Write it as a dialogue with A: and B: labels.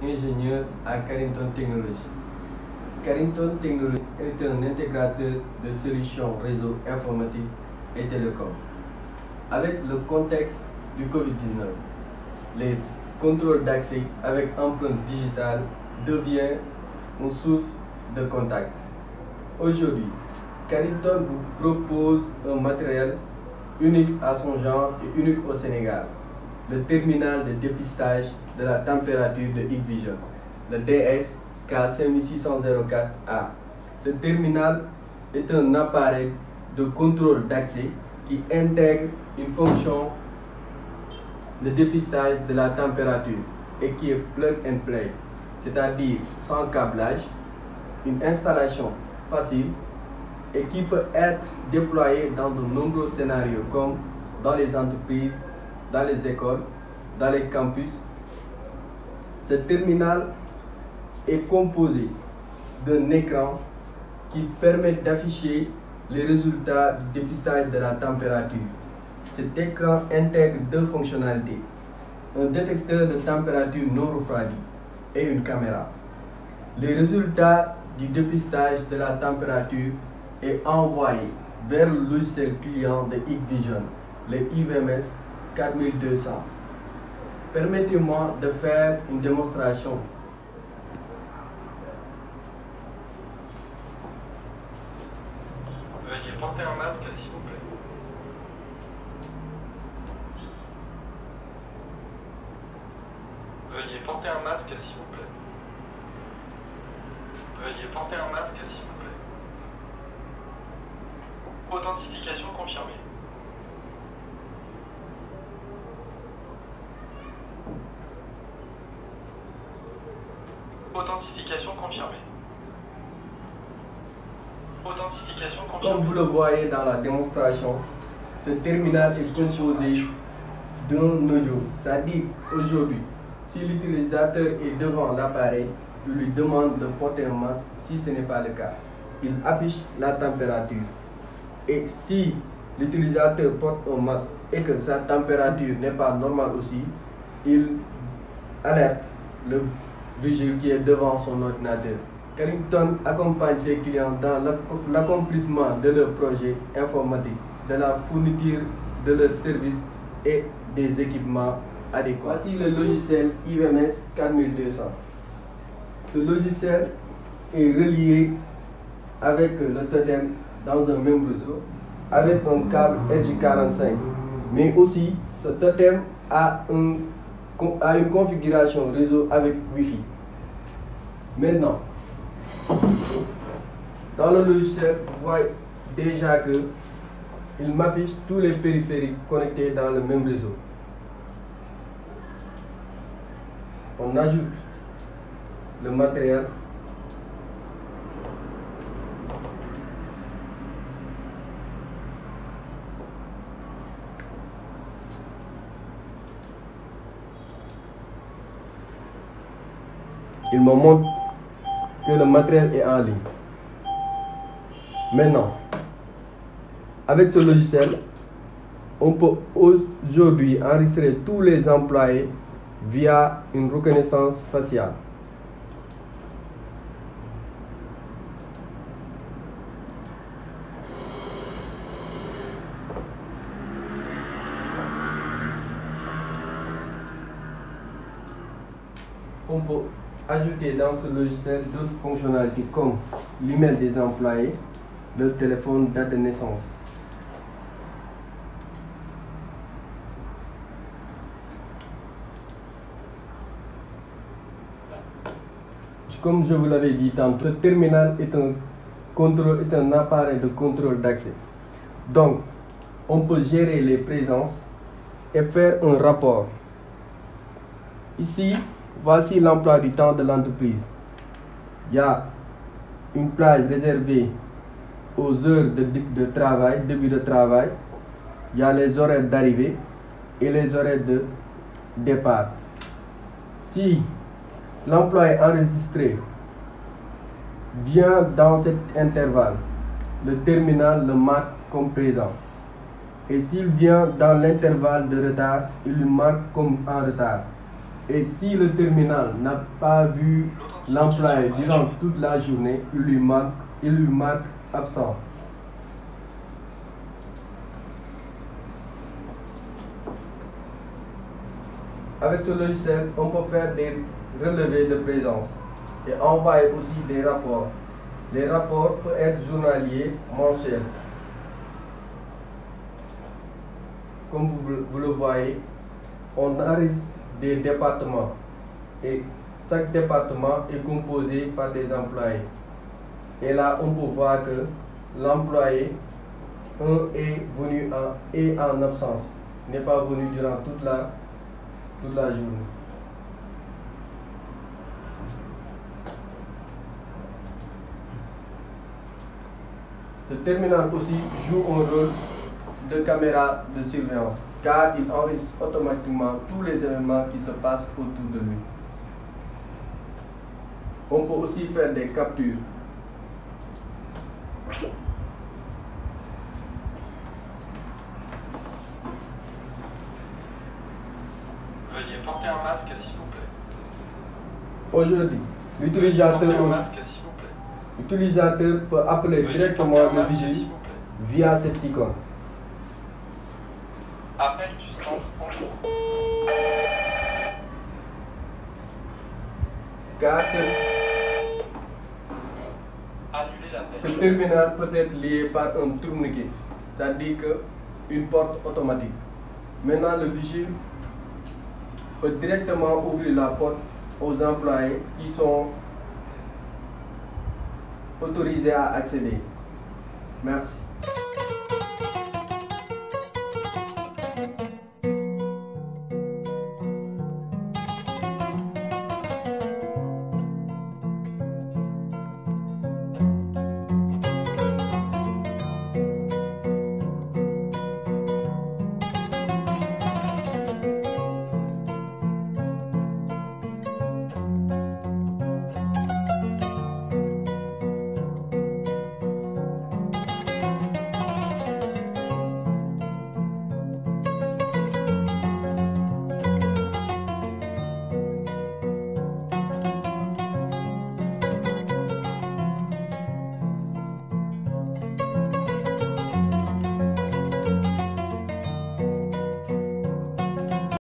A: ingénieur à Carrington Technologies. Carrington Technologies est un intégrateur de solutions réseau informatique et télécom. Avec le contexte du Covid-19, les contrôles d'accès avec empreinte digitale deviennent une source de contact. Aujourd'hui, Carrington vous propose un matériel unique à son genre et unique au Sénégal, le terminal de dépistage de la température de Hikvision, le DS-K5604A. Ce terminal est un appareil de contrôle d'accès qui intègre une fonction de dépistage de la température et qui est plug and play, c'est-à-dire sans câblage, une installation facile et qui peut être déployé dans de nombreux scénarios comme dans les entreprises, dans les écoles, dans les campus. Ce terminal est composé d'un écran qui permet d'afficher les résultats du dépistage de la température. Cet écran intègre deux fonctionnalités: un détecteur de température non refroidie et une caméra. Les résultats du dépistage de la température est envoyé vers le logiciel client de Hikvision, le IVMS 4200. Permettez-moi de faire une démonstration.
B: Veuillez porter un masque, s'il vous plaît. Veuillez porter un masque, s'il vous plaît. Veuillez porter un masque, s'il vous plaît. Authentification confirmée. Authentification confirmée. Authentification confirmée.
A: Comme vous le voyez dans la démonstration, ce terminal est composé d'un audio. C'est-à-dire aujourd'hui, si l'utilisateur est devant l'appareil, il lui demande de porter un masque. Si ce n'est pas le cas, il affiche la température. Et si l'utilisateur porte un masque et que sa température n'est pas normale aussi, il alerte le vigile qui est devant son ordinateur. Carrington accompagne ses clients dans l'accomplissement de leurs projets informatiques, de la fourniture de leurs services et des équipements adéquats. Voici le logiciel IVMS 4200. Ce logiciel est relié avec le totem dans un même réseau avec un câble RJ45, mais aussi ce totem a une configuration réseau avec Wi-Fi. Maintenant, dans le logiciel, vous voyez déjà que il m'affiche tous les périphériques connectés dans le même réseau. On ajoute le matériel. Il me montre que le matériel est en ligne. Maintenant, avec ce logiciel, on peut aujourd'hui enregistrer tous les employés via une reconnaissance faciale. On peut ajouter dans ce logiciel d'autres fonctionnalités comme l'email des employés, le téléphone, date de naissance. Comme je vous l'avais dit tantôt, ce terminal est un appareil de contrôle d'accès. Donc, on peut gérer les présences et faire un rapport. Ici, voici l'emploi du temps de l'entreprise. Il y a une plage réservée aux heures de travail, début de travail. Il y a les horaires d'arrivée et les horaires de départ. Si l'employé enregistré vient dans cet intervalle, le terminal le marque comme présent. Et s'il vient dans l'intervalle de retard, il le marque comme en retard. Et si le terminal n'a pas vu l'employé durant toute la journée, il lui marque absent. Avec ce logiciel, on peut faire des relevés de présence et envoyer aussi des rapports. Les rapports peuvent être journaliers, mensuels. Comme vous le voyez, on enregistre des départements et chaque département est composé par des employés. Et là, on peut voir que l'employé 1 est venu en absence, n'est pas venu durant toute la journée. Ce terminal aussi joue un rôle de caméra de surveillance car il enregistre automatiquement tous les événements qui se passent autour de lui. On peut aussi faire des captures.
B: Veuillez porter un masque, s'il vous plaît.
A: Aujourd'hui, l'utilisateur peut appeler directement le vigile via cette icône.
B: Appel du centre en cours.
A: Car
B: Annuler l'appel.
A: ce terminal peut être lié par un tourniquet, c'est-à-dire une porte automatique. Maintenant, le vigile peut directement ouvrir la porte aux employés qui sont autorisés à accéder. Merci.